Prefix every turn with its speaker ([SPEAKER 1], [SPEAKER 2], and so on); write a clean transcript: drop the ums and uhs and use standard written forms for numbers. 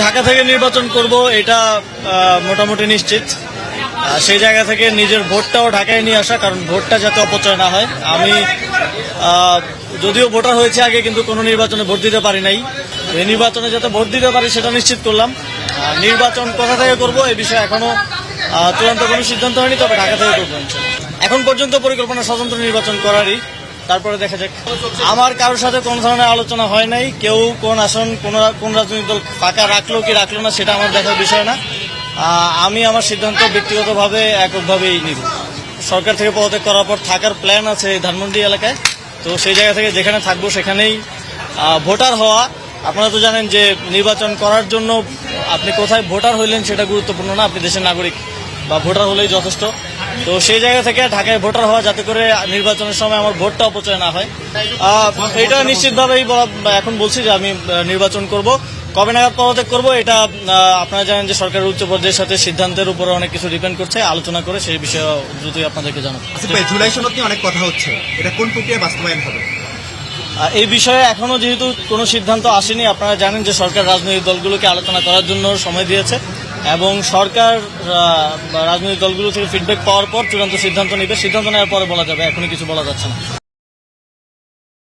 [SPEAKER 1] ঢাকা থেকে নির্বাচন করব এটা মোটামুটি নিশ্চিত। সেই জায়গা থেকে নিজের ভোটটাও ঢাকায় নিয়ে আসা, কারণ ভোটটা যাতে অপচয় না হয়। আমি যদিও ভোটার হয়েছে আগে, কিন্তু কোনো নির্বাচনে ভোট দিতে পারি নাই। এই নির্বাচনে যাতে ভোট দিতে পারি সেটা নিশ্চিত করলাম। নির্বাচন কোথা থেকে করব এই বিষয়ে এখনো চূড়ান্ত কোনো সিদ্ধান্ত হয়নি, তবে ঢাকা থেকে করবো। এখন পর্যন্ত পরিকল্পনা স্বতন্ত্র নির্বাচন করারই, তারপরে দেখা যাক। আমার কারোর সাথে কোন ধরনের আলোচনা হয় নাই। কেউ কোন আসন কোন রাজনৈতিক দল ফাঁকা রাখলো কি রাখলো না সেটা আমার দেখার বিষয় না। আমি আমার সিদ্ধান্ত ব্যক্তিগতভাবে এককভাবেই নিব। সরকার থেকে পদত্যাগ করার পর থাকার প্ল্যান আছে ধানমন্ডি এলাকায়, তো সেই জায়গা থেকে যেখানে থাকবো সেখানেই ভোটার হওয়া। আপনারা তো জানেন যে নির্বাচন করার জন্য আপনি কোথায় ভোটার হইলেন সেটা গুরুত্বপূর্ণ না, আপনি দেশের নাগরিক বা ভোটার হলেই যথেষ্ট। তো সেই জায়গা থেকে ঢাকায় ভোটার হওয়া, যাতে করে নির্বাচনের সময় আমার ভোটটা অপচয় না হয়, এটা নিশ্চিতভাবেই এখন বলছি যে আমি নির্বাচন করব। কবে নাগাদ পদত্যাগ করবো এটা আপনারা জানেন যে সরকারের উচ্চ পর্যায়ের সাথে সিদ্ধান্তের উপরে অনেক কিছু ডিপেন্ড করছে। আলোচনা করে সেই বিষয়ে দ্রুতই আপনাদেরকে জানাবো।
[SPEAKER 2] জুলাই সনদ নিয়ে অনেক কথা হচ্ছে, এটা কোন প্রক্রিয়ায় বাস্তবায়ন হবে?
[SPEAKER 1] এই বিষয়ে এখনো যেহেতু কোনো সিদ্ধান্ত আসেনি, আপনারা জানেন যে সরকার রাজনৈতিক দলগুলোকে আলোচনা করার জন্য সময় দিয়েছে, এবং সরকার রাজনৈতিক দলগুলো থেকে ফিডব্যাক পাওয়ার পর চূড়ান্ত সিদ্ধান্ত নেবে। সিদ্ধান্ত নেওয়ার পরে বলা যাবে, এখনই কিছু বলা যাচ্ছে না।